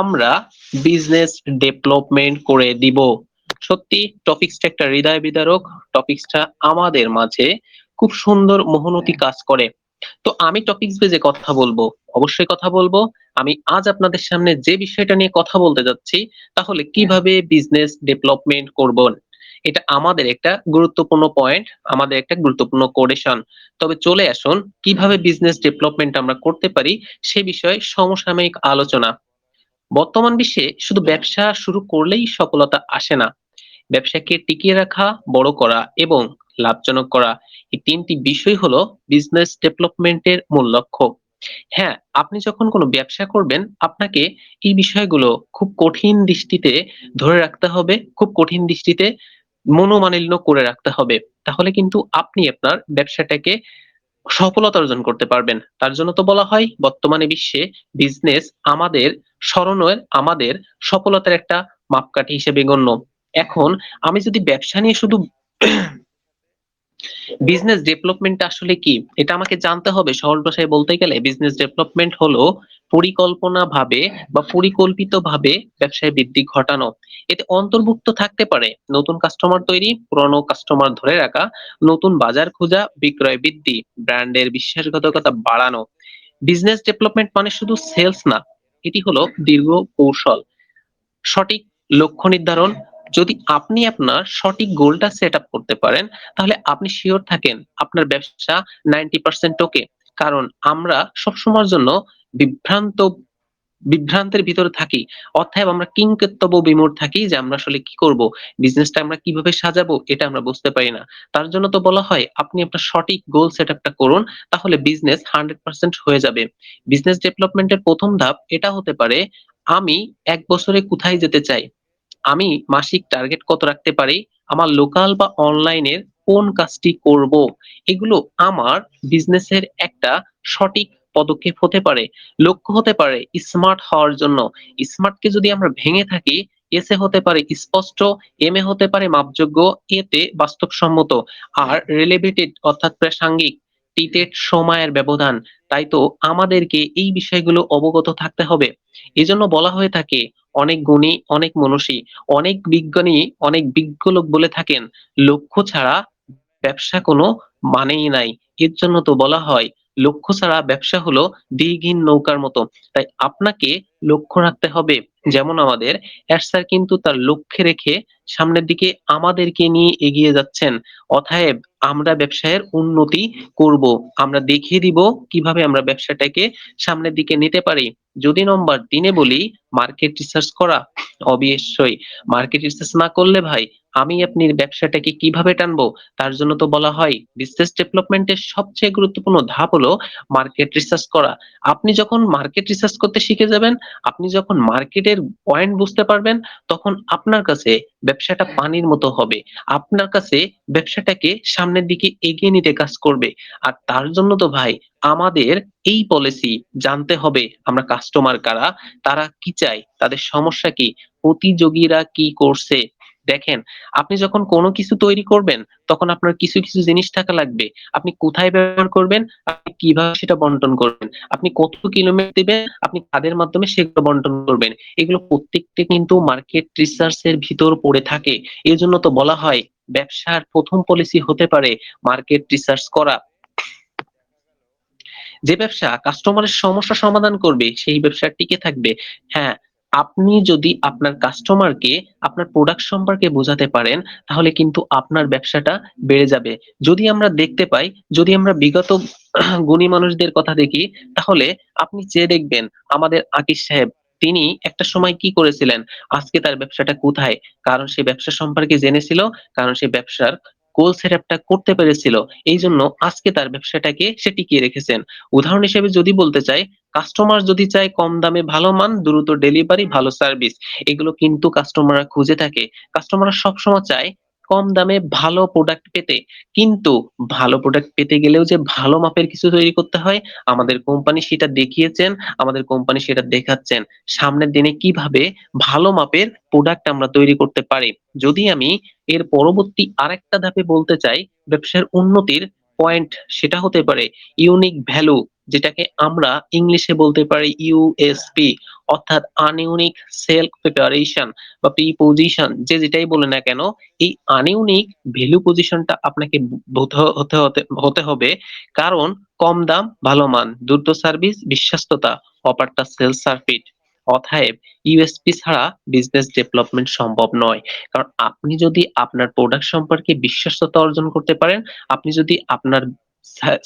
আমরা business development করে দিব। সত্যি টপিকসটা একটা হৃদয় বিদারক। টপিকসটা আমাদের মাঝে খুব সুন্দর মহনতি কাজ করে। তো আমি টপিকস বেজে কথা বলবো, অবশ্যই কথা বলবো। আমি আজ আপনাদের সামনে যে বিষয়টা নিয়ে কথা বলতে যাচ্ছি, তাহলে কিভাবে বিজনেস ডেভেলপমেন্ট করবেন, এটা আমাদের একটা গুরুত্বপূর্ণ পয়েন্ট, আমাদের একটা গুরুত্বপূর্ণ কোটেশন। তবে চলে আসুন কিভাবে বিজনেস ডেভেলপমেন্ট আমরা করতে পারি সে বিষয়ে সমসাময়িক আলোচনা। বর্তমান বিশ্বে শুধু ব্যবসা শুরু করলেই সফলতা আসে না। ব্যবসাকে টিকিয়ে রাখা, বড় করা এবং লাভজনক করা, এই তিনটি বিষয় হলো বিজনেস ডেভেলপমেন্টের মূল লক্ষ্য। হ্যাঁ, আপনি যখন কোনো ব্যবসা করবেন, আপনাকে এই বিষয়গুলো খুব কঠিন দৃষ্টিতে ধরে রাখতে হবে, খুব কঠিন দৃষ্টিতে মনোমালিন্য করে রাখতে হবে। তাহলে কিন্তু আপনি আপনার ব্যবসাটাকে সফলতা অর্জন করতে পারবেন। তার জন্য তো বলা হয় বর্তমানে বিশ্বে বিজনেস আমাদের স্মরণের, আমাদের সফলতার একটা মাপকাঠি হিসেবে গণ্য। এখন আমি যদি ব্যবসা নিয়ে শুধু বিজনেস ডেভেলপমেন্ট আসলে কি এটা আমাকে জানতে হবে। সহজ ভাষায় বলতে গেলে বিজনেস ডেভেলপমেন্ট হলো পরিকল্পনা ভাবে বা পরিকল্পিত ভাবে ব্যবসায় বৃদ্ধি ঘটানো। এতে অন্তর্ভুক্ত থাকতে পারে নতুন কাস্টমার তৈরি, পুরনো কাস্টমার ধরে রাখা, নতুন বাজার খোঁজা, বিক্রয় বৃদ্ধি, ব্র্যান্ডের বিশ্বাসঘাতকতা বাড়ানো। বিজনেস ডেভেলপমেন্ট মানে শুধু সেলস না, এটি হলো দীর্ঘ কৌশল, সঠিক লক্ষ্য নির্ধারণ। যদি আপনি আপনার সঠিক গোলটা সেট আপ করতে পারেন, তাহলে আপনি শিওর থাকেন আপনার ব্যবসা 90% ওকে। কারণ আমরা সবসময়ের জন্য বিভ্রান্ত বিভ্রান্তের ভিতরে থাকি। অতএব আমরা কিংকর্তব্য বিমূঢ় থাকি যে আমরা আসলে কি করব, বিজনেসটা আমরা কিভাবে সাজাবো এটা আমরা বুঝতে পারি না। তার জন্য তো বলা হয় আপনি আপনার সঠিক গোল সেট আপটা করুন, তাহলে বিজনেস 100% হয়ে যাবে। বিজনেস ডেভেলপমেন্টের প্রথম ধাপ এটা হতে পারে, আমি ১ বছরে কোথায় যেতে চাই, আমি মাসিক টার্গেট কত রাখতে পারি, আমার লোকাল বা অনলাইনের কোন কাজটি করব। এগুলো আমার বিজনেসের একটা সঠিক পদক্ষেপ হতে পারে, লক্ষ্য হতে পারে স্মার্ট হওয়ার জন্য। স্মার্টকে যদি আমরা ভেঙে থাকি, এস এ হতে পারে স্পষ্ট, এম এ হতে পারে মাপযোগ্য, এতে বাস্তবসম্মত, আর রিলেভেটেড অর্থাৎ প্রাসঙ্গিক, টিতে সময়ের ব্যবধান। তাই তো আমাদেরকে এই বিষয়গুলো অবগত থাকতে হবে। এজন্য বলা হয়ে থাকে, অনেক গুণী, অনেক মনীষী, অনেক বিজ্ঞানী, অনেক বিজ্ঞ লোক বলে থাকেন, লক্ষ্য ছাড়া ব্যবসা কোনো মানেই নাই। এর জন্য তো বলা হয় লক্ষ্য ছাড়া ব্যবসা হলো দিঘিন নৌকার মতো। তাই আপনাকে লক্ষ্য রাখতে হবে। যেমন আমাদের এড স্যার কিন্তু তার লক্ষ্যে রেখে সামনের দিকে আমাদেরকে নিয়ে এগিয়ে যাচ্ছেন। অতএব আমরা ব্যবসায়ের উন্নতি করব, আমরা দেখিয়ে দিব কিভাবে আমরা ব্যবসাটাকে সামনের দিকে নিতে পারি। যদি নম্বর ৩ এ বলি মার্কেট রিসার্চ করা, অবশ্যই মার্কেট রিসার্চ না করলে ভাই আমি আপনি ব্যবসাটাকে কিভাবে টানবো। তার জন্য তো বলা হয় বিজনেস ডেভেলপমেন্টের সবচেয়ে গুরুত্বপূর্ণ ধাপ হলো মার্কেট রিসার্চ করা। আপনি যখন মার্কেট রিসার্চ করতে শিখে যাবেন, আপনি যখন মার্কেটের পয়েন্ট বুঝতে পারবেন, তখন আপনার কাছে ব্যবসাটা পানির মতো হবে। আপনার কাছে ব্যবসাটাকে সামনের দিকে এগিয়ে নিতে কাজ করবে। আর তার জন্য তো ভাই আমাদের এই পলিসি জানতে হবে, আমরা কাস্টমার কারা, তারা কি চায়, তাদের সমস্যা কি, প্রতিযোগীরা কি করছে। দেখেন, আপনি যখন কোনো কিছু তৈরি করবেন, তখন আপনার কিছু কিছু জিনিস থাকা লাগবে। আপনি কোথায় ব্যবহার করবেন, আপনি কিভাবে সেটা বন্টন করবেন, আপনি কত কিলোমিটার দিবেন, আপনি কাদের মাধ্যমে সেগুলো বন্টন করবেন। এগুলো প্রত্যেকটি কিন্তু মার্কেট রিসার্চ এর ভিতর পড়ে থাকে। এজন্য তো বলা হয় ব্যবসার প্রথম পলিসি হতে পারে মার্কেট রিসার্চ করা। যে ব্যবসা কাস্টমারের সমস্যা সমাধান করবে সেই ব্যবসা টিকে থাকবে। হ্যাঁ, আপনি যদি আপনার কাস্টমারকে আপনার প্রোডাক্ট সম্পর্কে বোঝাতে পারেন, তাহলে কিন্তু আপনার ব্যবসাটা বেড়ে যাবে। যদি আমরা দেখতে পাই, যদি আমরা বিগত গুণী মানুষদের কথা দেখি, তাহলে আপনি চেয়ে দেখবেন আমাদের আকিজ সাহেব, তিনি একটা সময় কি করেছিলেন, আজকে তার ব্যবসাটা কোথায়? কারণ সে ব্যবসা সম্পর্কে জেনেছিল, কারণ সে ব্যবসার গোল সেটআপটা করতে পেরেছিল। এইজন্য আজকে তার ব্যবসাটাকে সে টিকিয়ে রেখেছেন। উদাহরণ হিসেবে যদি বলতে চাই, কাস্টমার যদি চায় কম দামে ভালো মান, দ্রুত ডেলিভারি, ভালো সার্ভিস, এগুলো কিন্তু কাস্টমাররা খুঁজে থাকে। কাস্টমাররা সবসময় চায় কম দামে ভালো প্রোডাক্ট পেতে। কিন্তু ভালো প্রোডাক্ট পেতে গেলেও যে ভালো মাপের কিছু তৈরি করতে হয়, আমাদের কোম্পানি সেটা দেখিয়েছেন, আমাদের কোম্পানি সেটা দেখাচ্ছেন। সামনের দিনে কিভাবে ভালো মাপের প্রোডাক্ট আমরা তৈরি করতে পারি। যদি আমি এর পরবর্তী আরেকটা ধাপে বলতে চাই, ব্যবসার উন্নতির পয়েন্ট সেটা হতে পারে ইউনিক ভ্যালু। যেটাকে আমরা ইংলিশে বলতে পারি ইউএসপি, অর্থাৎ আনইউনিক সেল প্রিপারেশন বা প্রিপজিশন, যে যেটাই বলে না কেন, এই আনইউনিক ভ্যালু পজিশনটা আপনাকে হতে হবে। কারণ কম দাম ভালো মান, দ্রুত সার্ভিস বিশ্বস্ততা, অপারটা সেলস সার্কিট। অতএব ইউএসপি ছাড়া বিজনেস ডেভেলপমেন্ট সম্ভব নয়। কারণ আপনি যদি আপনার প্রোডাক্ট সম্পর্কে বিশ্বস্ততা অর্জন করতে পারেন, আপনি যদি আপনার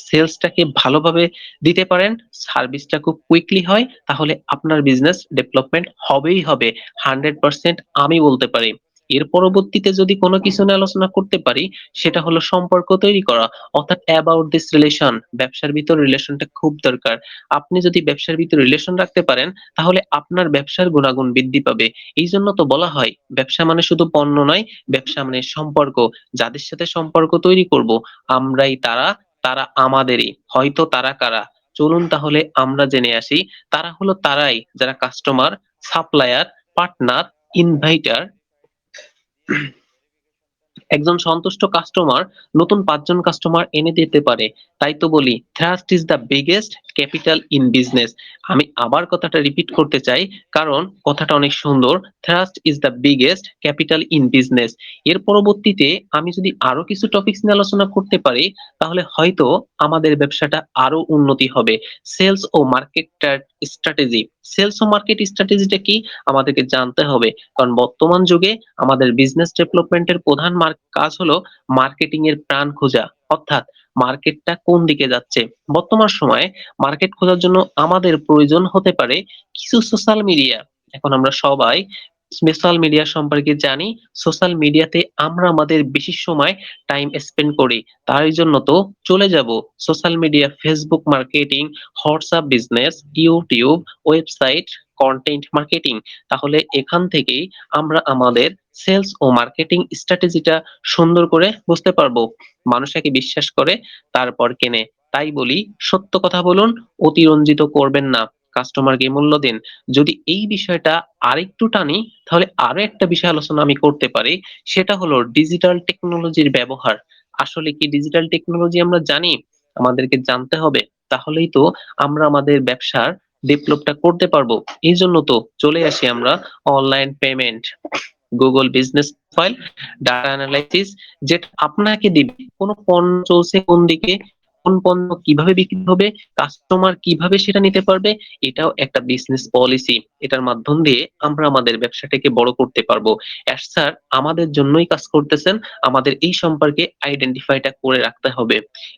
সেলসটাকে ভালোভাবে দিতে পারেন, সার্ভিসটা খুব কুইকলি হয়, তাহলে আপনার বিজনেস ডেভেলপমেন্ট হবেই হবে 100%, আমি বলতে পারি। এর পরবর্তীতে যদি কোনো কিছু নিয়ে আলোচনা করতে পারি, সেটা হলো সম্পর্ক তৈরি করা, অর্থাৎ অ্যাবাউট দিস রিলেশন। ব্যবসার ভিতর রিলেশনটা খুব দরকার। আপনি যদি ব্যবসার ভিতর রিলেশন রাখতে পারেন, তাহলে আপনার ব্যবসার গুণাগুণ বৃদ্ধি পাবে। এই জন্য তো বলা হয় ব্যবসা মানে শুধু পণ্য নয়, ব্যবসা মানে সম্পর্ক। যাদের সাথে সম্পর্ক তৈরি করব, আমরাই তারা, তারা আমাদেরই। হয়তো তারা কারা? চলুন তাহলে আমরা জেনে আসি। তারা হলো তারাই যারা কাস্টমার, সাপ্লায়ার, পার্টনার, ইনভাইটার। একজন সন্তুষ্ট কাস্টমার নতুন ৫ জন কাস্টমার এনে দিতে পারে। তাই তো বলি trust is the biggest capital in business. আমি আবার কথাটা রিপিট করতে চাই, কারণ কথাটা অনেক সুন্দর। Trust is the biggest capital in business. এর পরবর্তীতে আমি যদি আরো কিছু টপিকস নিয়ে আলোচনা করতে পারি, তাহলে হয়তো আমাদের ব্যবসাটা আরো উন্নতি হবে। সেলস ও মার্কেট স্ট্র্যাটেজি। সেলস ও মার্কেট স্ট্র্যাটেজিটা কি আমাদেরকে জানতে হবে। কারণ বর্তমান যুগে আমাদের বিজনেস ডেভেলপমেন্টের প্রধান কাজ হলো মার্কেটিং এর প্রাণ খোঁজা, অর্থাৎ মার্কেটটা কোন দিকে যাচ্ছে। বর্তমান সময়ে মার্কেট খোঁজার জন্য আমাদের প্রয়োজন হতে পারে কিছু সোশ্যাল মিডিয়া। এখন আমরা সবাই সোশ্যাল মিডিয়া সম্পর্কে জানি। সোশ্যাল মিডিয়াতে আমরা আমাদের বেশি সময় টাইম স্পেন্ড করি। তার জন্য তো চলে যাব social media, Facebook marketing, WhatsApp business, YouTube, website, content marketing. তাহলে এখান থেকেই আমরা আমাদের সেলস ও মার্কেটিং স্ট্র্যাটেজিটা সুন্দর করে বুঝতে পারবো। মানুষ একে বিশ্বাস করে, তারপর কেনে। তাই বলি সত্য কথা বলুন, অতিরঞ্জিত করবেন না, কাস্টমারকে মূল্য দিন। যদি এই বিষয়টা আরেকটু টানি, তাহলে আরো একটা বিষয় আলোচনা আমি করতে পারি। সেটা হলো ডিজিটাল টেকনোলজির ব্যবহার। আসলে কি ডিজিটাল টেকনোলজি আমরা জানি? আমাদেরকে জানতে হবে। তাহলেই তো আমরা আমাদের ব্যবসার ডেভেলপটা করতে পারবো। এই জন্য তো চলে আসি আমরা online payment, Google business profile, data analysis, যেটা আপনাকে দিবে কোন পণ্য চলছে কোন দিকে, কোন পণ্য কিভাবে বিক্রি হবে, কাস্টমার কিভাবে সেটা নিতে পারবে। এটাও একটা বিজনেস পলিসি। এটার মাধ্যম দিয়ে আমরা আমাদের ব্যবসাটাকে বড় করতে পারবো। অ্যাজ স্যার আমাদের জন্যই কাজ করতেছেন, আমাদের এই সম্পর্কে আইডেন্টিফাইটা করে রাখতে হবে।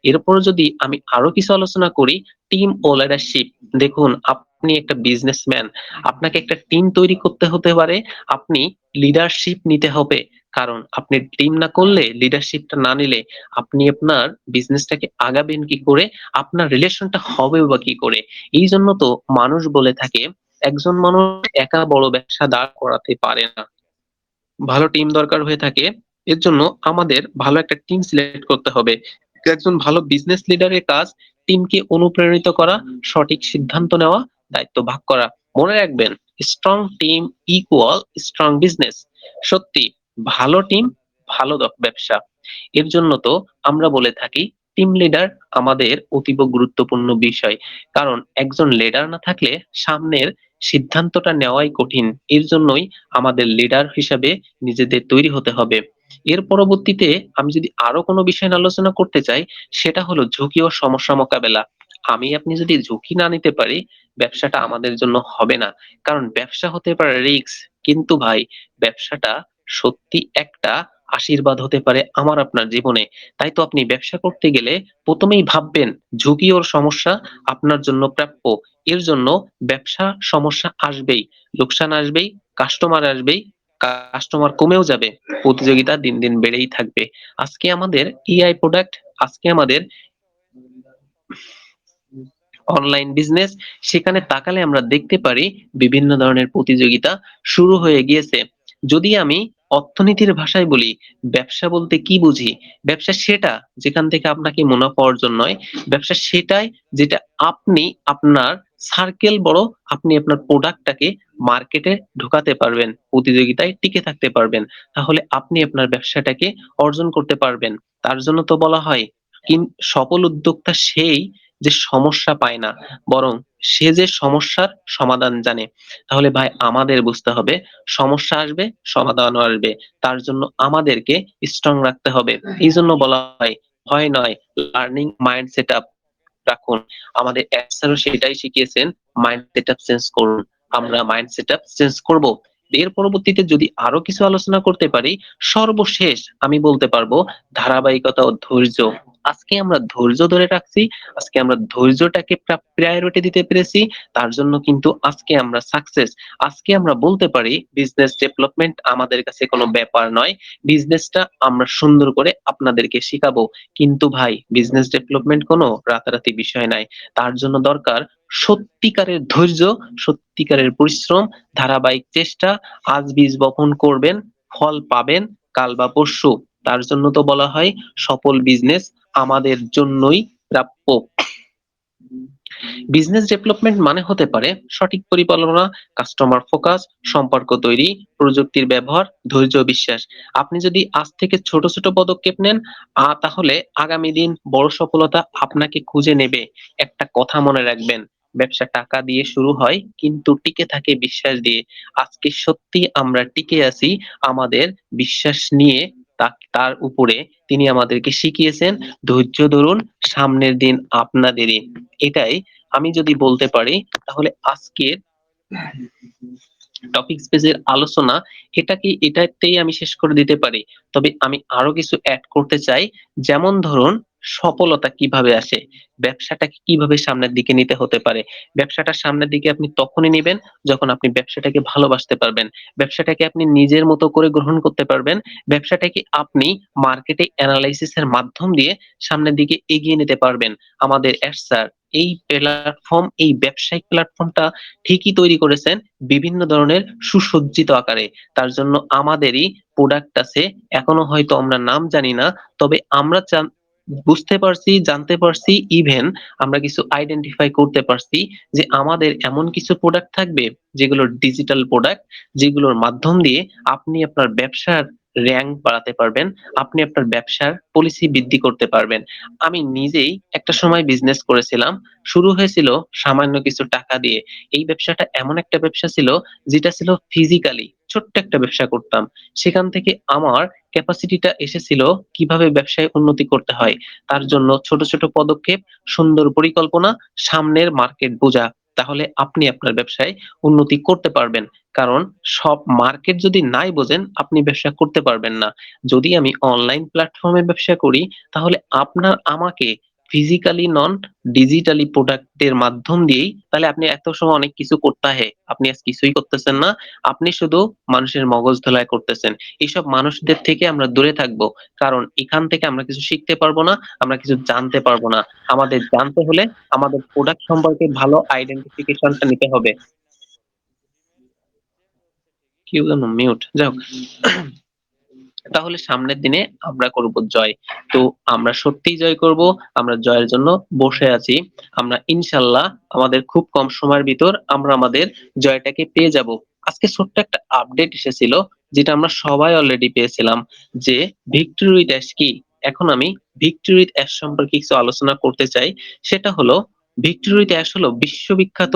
এরপর যদি আমি আরো কিছু আলোচনা করি, টিম ও লিডারশিপ। দেখুন আপনি একটা বিজনেসম্যান, আপনাকে একটা টিম তৈরি করতে হতে পারে, আপনি লিডারশিপ নিতে হবে। কারণ আপনি টিম না করলে, লিডারশিপটা না নিলে আপনি আপনার বিজনেসটাকে আগাবেন কি করে, আপনার রিলেশনটা হবে বা কি করে। এই জন্য তো মানুষ বলে থাকে একজন মানুষ একা বড় ব্যবসা দাঁড় করাতে পারে না, ভালো টিম দরকার হয়ে থাকে। এর জন্য আমাদের ভালো একটা টিম সিলেক্ট করতে হবে। একজন ভালো বিজনেস লিডারের কাজ টিমকে অনুপ্রাণিত করা, সঠিক সিদ্ধান্ত নেওয়া, দায়িত্ব ভাগ করা। মনে রাখবেন, strong team equal strong business. সত্যি, ভালো টিম ভালো ব্যবসা। এর জন্য তো আমরা বলে থাকি টিম লিডার আমাদের অতীব গুরুত্বপূর্ণ বিষয়। কারণ একজন লিডার না থাকলে সামনের সিদ্ধান্তটা নেওয়াই কঠিন। এর জন্যই আমাদের লিডার হিসাবে নিজেদের তৈরি হতে হবে। এর পরবর্তীতে আমি যদি আরো কোনো বিষয় নিয়ে আলোচনা করতে চাই, সেটা হলো ঝুঁকি ও সমস্যা মোকাবেলা। আমি আপনি যদি ঝুঁকি না নিতে পারি, ব্যবসাটা আমাদের জন্য হবে না। কারণ ব্যবসা হতে পারে রিস্ক, কিন্তু ভাই ব্যবসাটা সত্যি একটা আশীর্বাদ হতে পারে আমার আপনার জীবনে। তাই তো আপনি ব্যবসা করতে গেলে প্রথমেই ভাববেন ঝুঁকি ওর সমস্যা আপনার জন্য প্রাপ্য। এর জন্য ব্যবসা সমস্যা আসবেই, লোকসান আসবেই, কাস্টমার আসবেই, কাস্টমার কমেও যাবে, প্রতিযোগিতা দিন দিন বেড়েই থাকবে। আজকে আমাদের এআই প্রোডাক্ট, আজকে আমাদের অনলাইন বিজনেস, সেখানে তাকালে আমরা দেখতে পারি বিভিন্ন ধরনের প্রতিযোগিতা শুরু হয়ে গিয়েছে। যদি আমি অর্থনীতির ভাষায় বলি, ব্যবসা বলতে কি বুঝি? ব্যবসা সেটা যেখান থেকে আপনাকে মুনাফা অর্জন নয়, ব্যবসা সেটাই যেটা আপনি আপনার সার্কেল বড়, আপনি আপনার প্রোডাক্টটাকে মার্কেটে ঢোকাতে পারবেন, প্রতিযোগিতায় টিকে থাকতে পারবেন, তাহলে আপনি আপনার ব্যবসাটাকে অর্জন করতে পারবেন। তার জন্য তো বলা হয় সফল উদ্যোক্তা সেই যে সমস্যা পায় না, বরং সে যে সমস্যার সমাধান জানে। তাহলে ভাই আমাদের বুঝতে হবে সমস্যা আসবে, সমাধানও আসবে। তার জন্য আমাদেরকে স্ট্রং রাখতে হবে। এইজন্য বলা হয় ভয় নয়, লার্নিং মাইন্ড সেটআপ রাখুন। আমাদের স্যারও সেটাই শিখিয়েছেন, মাইন্ড সেটআপ চেঞ্জ করুন। আমরা মাইন্ড সেটআপ চেঞ্জ করব। এর পরবর্তীতে যদি আরো কিছু আলোচনা করতে পারি, সর্বশেষ আমি বলতে পারবো ধারাবাহিকতা ও ধৈর্য। আজকে আমরা ধৈর্য ধরে রাখছি, আজকে আমরা ধৈর্যটাকে প্রায়োরিটি দিতে পেরেছি, তার জন্য কিন্তু আজকে আমরা সাকসেস। আজকে আমরা বলতে পারি বিজনেস ডেভেলপমেন্ট আমাদের কাছে কোনো ব্যাপার নয়, বিজনেসটা আমরা সুন্দর করে আপনাদেরকে শিখাবো। কিন্তু ভাই বিজনেস ডেভেলপমেন্ট কোনো রাতারাতি বিষয় নাই, তার জন্য দরকার সত্যিকারের ধৈর্য, সত্যিকারের পরিশ্রম, ধারাবাহিক চেষ্টা। আজ বীজ বপন করবেন, ফল পাবেন কাল বা পরশু। তার জন্য তো বলা হয় সফল বিজনেস আমাদের জন্যই প্রাপ্য। বিজনেস ডেভেলপমেন্ট মানে হতে পারে সঠিক পরিকল্পনা, কাস্টমার ফোকাস, সম্পর্ক তৈরি, প্রযুক্তির ব্যবহার, ধৈর্য, বিশ্বাস। আপনি যদি আজ থেকে ছোট ছোট পদক্ষেপ নেন, তাহলে আগামী দিন বড় সফলতা আপনাকে খুঁজে নেবে। একটা কথা মনে রাখবেন, ব্যবসা টাকা দিয়ে শুরু হয় কিন্তু টিকে থাকে বিশ্বাস দিয়ে। আজকে সত্যি আমরা টিকে আছি আমাদের বিশ্বাস নিয়ে। তার উপরে তিনি আমাদেরকে শিখিয়েছেন ধৈর্য ধরুন, সামনের দিন আপনাদেরই। এটাই আমি যদি বলতে পারি, তাহলে আজকের টপিক স্পেসের আলোচনা এটাতেই আমি শেষ করে দিতে পারি। তবে আমি আরো কিছু এড করতে চাই। যেমন ধরুন সফলতা কিভাবে আসে, ব্যবসাটাকে কিভাবে সামনের দিকে নিতে হতে পারে। ব্যবসাটা সামনের দিকে আপনি তখনই নিবেন যখন আপনি ব্যবসাটাকে ভালোবাসতে পারবেন, ব্যবসাটাকে আপনি নিজের মতো করে গ্রহণ করতে পারবেন, ব্যবসাটাকে আপনি মার্কেটে অ্যানালাইসিস এর মাধ্যম দিয়ে সামনের দিকে এগিয়ে নিতে পারবেন। আমাদের স্যার এই প্ল্যাটফর্ম, এই ব্যবসায়িক প্ল্যাটফর্মটা ঠিকই তৈরি করেছেন বিভিন্ন ধরনের সুসজ্জিত আকারে। তার জন্য আমাদেরই প্রোডাক্ট আছে, এখনো হয়তো আমরা নাম জানি না, তবে আমরা বুঝতে পারছি, জানতে পারছি, ইভেন আমরা কিছু আইডেন্টিফাই করতে পারছি যে আমাদের এমন কিছু প্রোডাক্ট থাকবে যেগুলো ডিজিটাল প্রোডাক্ট, যেগুলোর মাধ্যম দিয়ে আপনি আপনার ব্যবসার র‍্যাংক বাড়াতে পারবেন, আপনি আপনার ব্যবসার পলিসি বৃদ্ধি করতে পারবেন। আমি নিজেই একটা সময় বিজনেস করেছিলাম, শুরু হয়েছিল সামান্য কিছু টাকা দিয়ে। এই ব্যবসাটা এমন একটা ব্যবসা ছিল যেটা ছিল ফিজিক্যালি ছোট্ট একটা ব্যবসা করতাম। সেখান থেকে আমার ক্যাপাসিটিটা এসেছিল কিভাবে ব্যবসায় উন্নতি করতে হয়। তার জন্য ছোট ছোট পদক্ষেপ, সুন্দর পরিকল্পনা, সামনের মার্কেট বোঝা। তাহলে আপনি আপনার ব্যবসায় উন্নতি করতে পারবেন। কারণ সব মার্কেট যদি নাই বোঝেন আপনি ব্যবসা করতে পারবেন না। যদি আমি অনলাইন প্ল্যাটফর্মে ব্যবসা করি, তাহলে আপনার আমাকে ফিজিক্যালি নন, ডিজিটালি প্রোডাক্টের মাধ্যম দিয়েই, তাহলে আপনি এত সময় অনেক কিছু করতে হয়, আপনি আজ কিছুই করতেছেন না। আপনি শুধু মানুষের মগজ ধোলাই করতেছেন। এইসব মানুষদের থেকে আমরা দূরে থাকবো, কারণ এখান থেকে আমরা কিছু শিখতে পারবো না, আমরা কিছু জানতে পারবো না। আমাদের জানতে হলে আমাদের প্রোডাক্ট সম্পর্কে ভালো আইডেন্টিফিকেশনটা নিতে হবে। কি যেন মিউট, যাই হোক। তাহলে সামনের দিনে আমরা করব জয়। তো আমরা সত্যিই জয় করব, আমরা জয়ের জন্য বসে আছি। আমরা ইনশাল্লাহ আমাদের খুব কম সময়ের ভিতর আমরা আমাদের জয়টাকে পেয়ে যাব। আজকে ছোট্ট একটা আপডেট এসেছিল যেটা আমরা সবাই অলরেডি পেয়েছিলাম, যে ভিক্টরি উইথ অ্যাশ কি। এখন আমি ভিক্টরি উইথ অ্যাশ সম্পর্কে কিছু আলোচনা করতে চাই। সেটা হলো ভিক্টরি উইথ অ্যাশ হলো বিশ্ববিখ্যাত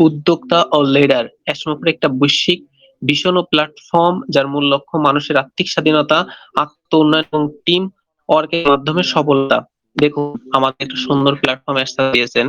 উদ্যোক্তা ও লিডার। অ্যাশ মাত্র একটা বৈশ্বিক ভীষণ প্ল্যাটফর্ম যার মূল লক্ষ্য মানুষের আর্থিক স্বাধীনতা, আত্ম উন্নয়ন এবং টিম ওয়ার্কের মাধ্যমে সফলতা। দেখুন আমাদের একটা সুন্দর প্ল্যাটফর্ম দিয়েছেন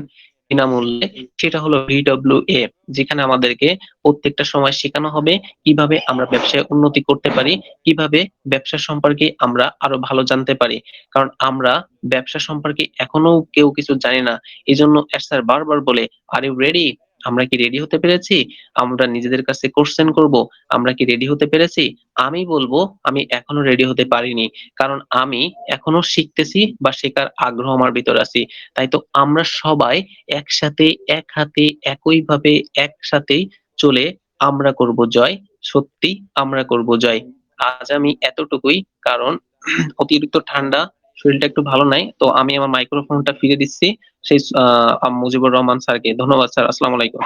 বিনামূল্যে, সেটা হলো VWA, যেখানে আমাদেরকে প্রত্যেকটা সময় শেখানো হবে কিভাবে আমরা ব্যবসায় উন্নতি করতে পারি, কিভাবে ব্যবসা সম্পর্কে আমরা আরো ভালো জানতে পারি। কারণ আমরা ব্যবসা সম্পর্কে এখনো কেউ কিছু জানি না। এই জন্য স্যার বারবার বলে, আর ইউ রেডি? আমরা কি রেডি হতে পেরেছি? আমরা নিজেদের কাছে কোশ্চেন করব, আমরা কি রেডি হতে পেরেছি? আমি বলবো আমি এখনো রেডি হতে পারিনি, কারণ আমি এখনো শিখতেছি বা শেখার আগ্রহ আমার ভিতর আছে। তাই তো আমরা সবাই একসাথে, এক হাতে, একইভাবে, একসাথেই চলে আমরা করব জয়। সত্যি আমরা করব জয়। আজ আমি এতটুকুই, কারণ অতিরিক্ত ঠান্ডা, শরীরটা একটু ভালো নাই, তো আমি আমার মাইক্রোফোনটা ফিরে দিচ্ছি সেই মুজিবুর রহমান স্যারকে। ধন্যবাদ স্যার, আসসালামু আলাইকুম।